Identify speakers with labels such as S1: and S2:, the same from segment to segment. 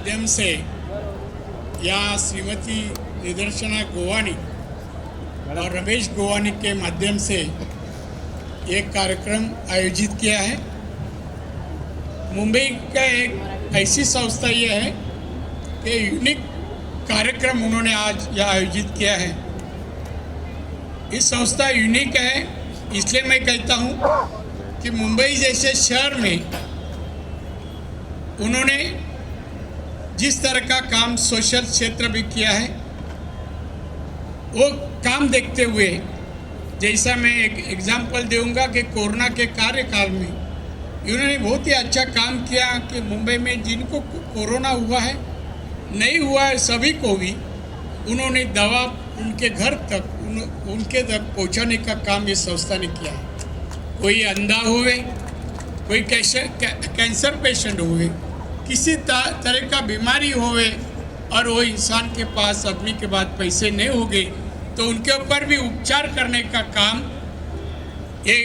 S1: माध्यम से या श्रीमती निदर्शना गोवानी और रमेश गोवानी के माध्यम से एक कार्यक्रम आयोजित किया है। मुंबई का एक ऐसी संस्था ये है कि यूनिक कार्यक्रम उन्होंने आज यहाँ आयोजित किया है। इस संस्था यूनिक है इसलिए मैं कहता हूँ कि मुंबई जैसे शहर में उन्होंने जिस तरह का काम सोशल क्षेत्र में किया है वो काम देखते हुए, जैसा मैं एक एग्जांपल दूंगा कि कोरोना के कार्यकाल में इन्होंने बहुत ही अच्छा काम किया कि मुंबई में जिनको कोरोना हुआ है नहीं हुआ है सभी को भी उन्होंने दवा उनके घर तक उनके तक पहुंचाने का काम ये संस्था ने किया है। कोई अंधा हुए, कोई कैंसर पेशेंट हुए, किसी तरह का बीमारी होवे और वो इंसान के पास आदमी के बाद पैसे नहीं होंगे तो उनके ऊपर भी उपचार करने का काम ये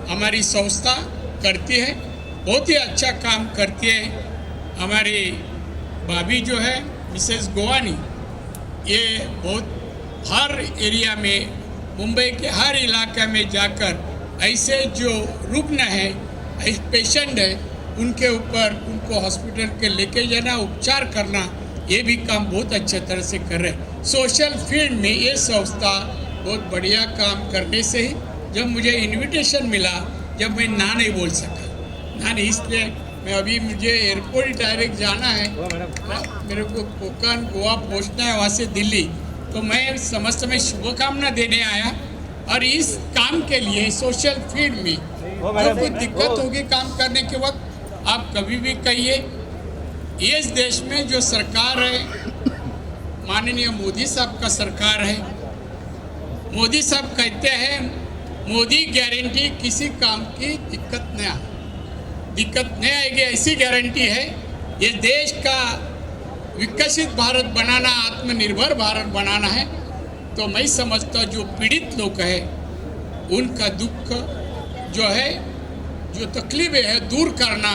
S1: हमारी संस्था करती है। बहुत ही अच्छा काम करती है। हमारी भाभी जो है मिसेस गोवानी, ये बहुत हर एरिया में मुंबई के हर इलाके में जाकर ऐसे जो रुग्ण है, ऐसे पेशेंट है, उनके ऊपर उनको हॉस्पिटल के लेके जाना, उपचार करना, ये भी काम बहुत अच्छे तरह से कर रहे हैं। सोशल फील्ड में ये संस्था बहुत बढ़िया काम करने से ही जब मुझे इनविटेशन मिला, जब मैं ना नहीं बोल सका, ना नहीं, इसलिए मैं अभी मुझे एयरपोर्ट डायरेक्ट जाना है, मेरे को कोंकण गोवा पहुंचना है, वहाँ से दिल्ली, तो मैं समस्त में शुभकामना देने आया। और इस काम के लिए सोशल फील्ड में जो कोई दिक्कत होगी काम करने के वक्त आप कभी भी कहिए। इस देश में जो सरकार है, माननीय मोदी साहब का सरकार है, मोदी साहब कहते हैं मोदी गारंटी, किसी काम की दिक्कत नहीं आएगी, ऐसी गारंटी है। ये देश का विकसित भारत बनाना, आत्मनिर्भर भारत बनाना है। तो मैं समझता जो पीड़ित लोग है उनका दुख जो है, जो तकलीफें है दूर करना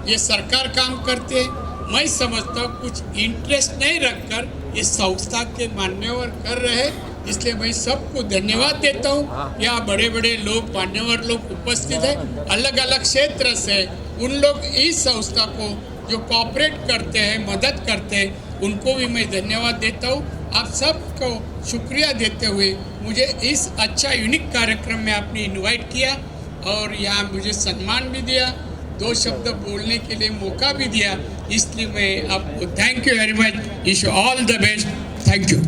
S1: ये सरकार काम करते है। मैं समझता हूँ कुछ इंटरेस्ट नहीं रखकर ये संस्था के मान्यवर कर रहे हैं, इसलिए मैं सबको धन्यवाद देता हूँ। यहाँ बड़े बड़े लोग, मान्यवर लोग उपस्थित हैं, अलग अलग क्षेत्र से। उन लोग इस संस्था को जो कोऑपरेट करते हैं, मदद करते हैं, उनको भी मैं धन्यवाद देता हूँ। आप सबको शुक्रिया देते हुए मुझे इस अच्छा यूनिक कार्यक्रम में आपने इनवाइट किया और यहाँ मुझे सम्मान भी दिया, 2 शब्द बोलने के लिए मौका भी दिया, इसलिए मैं आपको thank you very much. Wish you all the best. Thank you.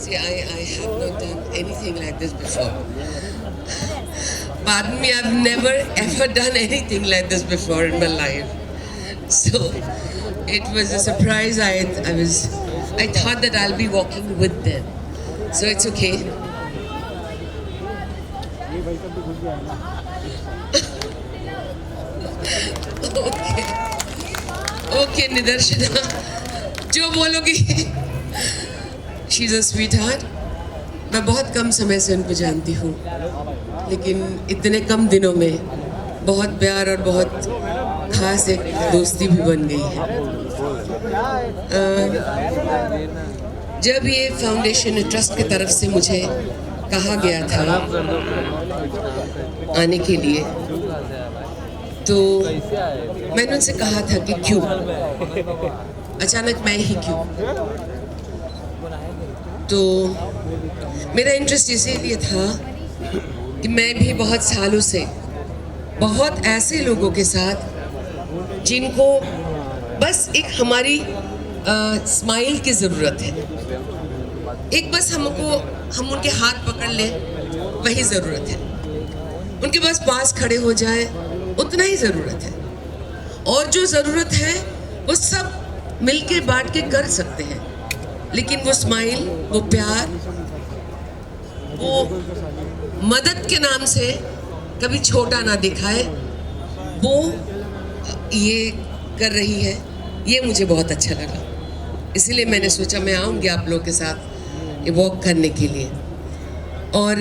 S2: See, I have not done anything like this before. Pardon me, I've never ever done anything like this before in my life. So it was a surprise. I thought that I'll be walking with them. So it's okay. Okay, Nidarshana. जो बोलोगी, she's a sweetheart. मैं बहुत कम समय से उनको जानती हूँ, लेकिन इतने कम दिनों में बहुत प्यार और बहुत खास एक दोस्ती भी बन गई है। जब ये फाउंडेशन ट्रस्ट की तरफ से मुझे कहा गया था आने के लिए, तो मैंने उनसे कहा था कि क्यों, अचानक मैं ही क्यों। तो मेरा इंटरेस्ट इसीलिए था कि मैं भी बहुत सालों से बहुत ऐसे लोगों के साथ जिनको बस एक हमारी स्माइल की ज़रूरत है, एक बस हम उनके हाथ पकड़ लें वही ज़रूरत है, उनके बस पास खड़े हो जाए उतना ही ज़रूरत है। और जो ज़रूरत है वो सब मिलके बांट के कर सकते हैं, लेकिन वो स्माइल, वो प्यार, वो मदद के नाम से कभी छोटा ना दिखाए, वो ये कर रही है। ये मुझे बहुत अच्छा लगा, इसीलिए मैंने सोचा मैं आऊँगी आप लोगों के साथ ये वॉक करने के लिए। और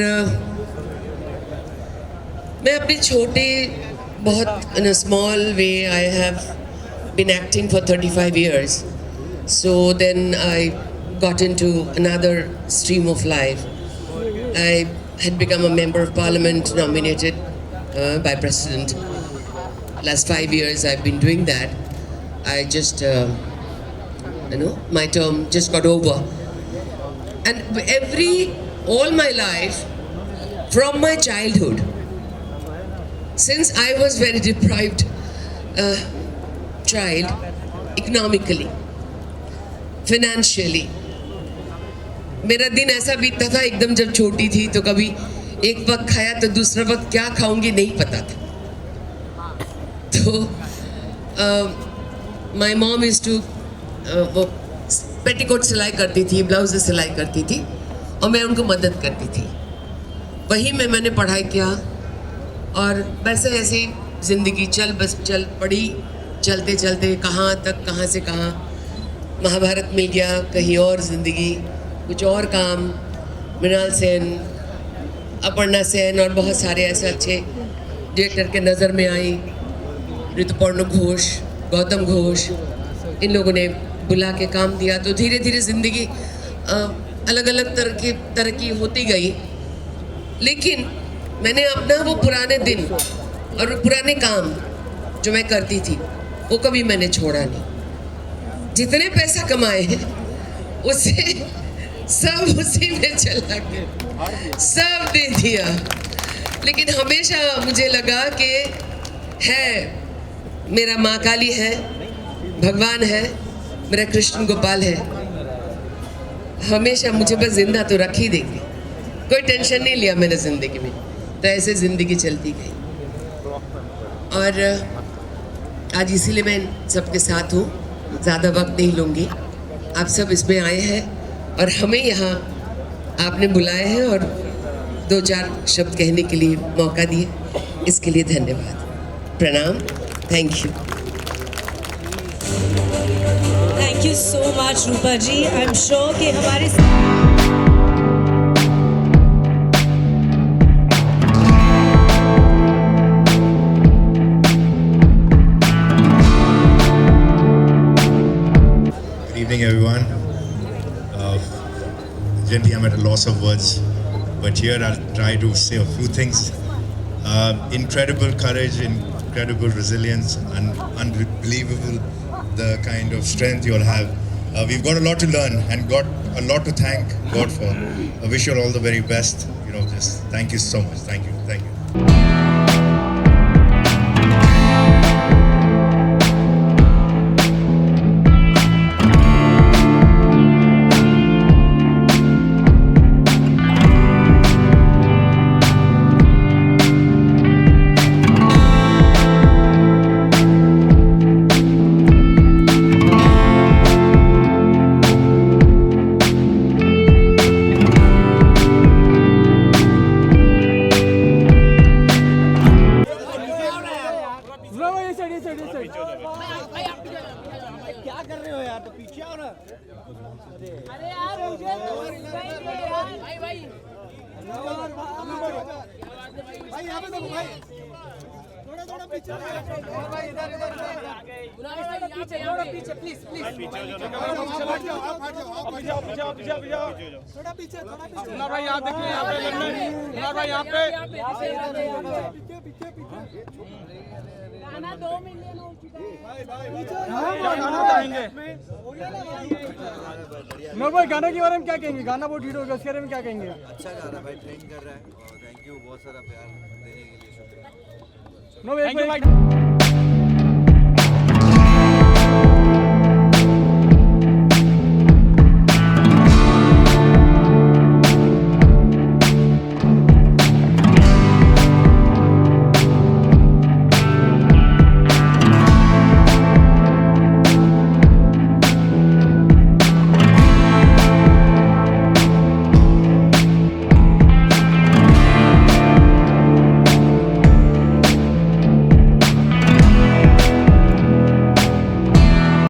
S2: मैं अपने छोटे बहुत in a small way I have been acting for 35 years. So then I got into another stream of life. I had become a member of parliament nominated by president. Last 5 years I've been doing that. I just, my term just got over. And all my life, from my childhood, since I was very deprived child, economically, financially, मेरा दिन ऐसा बीतता था एकदम जब छोटी थी तो कभी एक वक्त खाया तो दूसरा वक्त क्या खाऊंगी नहीं पता था। तो माय मॉम इज टू वो पेटीकोट सिलाई करती थी, ब्लाउज सिलाई करती थी और मैं उनको मदद करती थी। वही में मैंने पढ़ाई किया और वैसे ऐसे ज़िंदगी चल पड़ी, चलते चलते कहाँ से कहाँ, महाभारत मिल गया, कहीं और ज़िंदगी, कुछ और काम, मृणाल सेन, अपर्णा सेन और बहुत सारे ऐसे अच्छे डायरेक्टर के नज़र में आई, ऋतुपर्ण घोष, गौतम घोष, इन लोगों ने बुला के काम दिया। तो धीरे धीरे ज़िंदगी अलग अलग तरक्की होती गई, लेकिन मैंने अपना वो पुराने दिन और पुराने काम जो मैं करती थी वो कभी मैंने छोड़ा नहीं। जितने पैसा कमाए हैं उससे सब उसी में चला गया, सब दे दिया। लेकिन हमेशा मुझे लगा कि है मेरा माँ काली है, भगवान है, मेरा कृष्ण गोपाल है, हमेशा मुझे बस जिंदा तो रख ही देंगे। कोई टेंशन नहीं लिया मैंने ज़िंदगी में, तो ऐसे ज़िंदगी चलती गई। और आज इसीलिए मैं सबके साथ हूँ, ज़्यादा वक्त नहीं लूँगी। आप सब इसमें आए हैं और हमें यहाँ आपने बुलाए हैं और 2-4 शब्द कहने के लिए मौका दिए, इसके लिए धन्यवाद, प्रणाम, thank you.
S3: Thank you so much Rupa ji. I am sure कि हमारे
S4: evening everyone. Generally I'm at a loss of words, but here I'll try to say a few things. Incredible courage, incredible resilience, and unbelievable the kind of strength you all have. We've got a lot to learn and got a lot to thank God for. I wish you all the very best. Just thank you so much. Thank you. Thank you.
S5: क्या कर रहे हो यार, तो पीछे आओ ना।
S6: अरे यार मुझे भाई भाई
S5: यहाँ पे देखो भाई, थोड़ा पीछे भाई, इधर
S6: थोड़ा पीछे प्लीज
S5: थोड़ा पीछे
S7: भाई यहाँ देखिए, यहाँ पे भाई यहाँ पे
S6: गाना 2 मिलियन हो चुका है।
S7: नूर भाई गाना के बारे में क्या कहेंगे? गाना बहुत हिट हो गया, उसके बारे में क्या कहेंगे?
S8: अच्छा गा रहा है भाई, ट्रेन कर रहा है और थैंक यू, बहुत सारा प्यार देने के लिए शुक्रिया।
S7: नूर भाई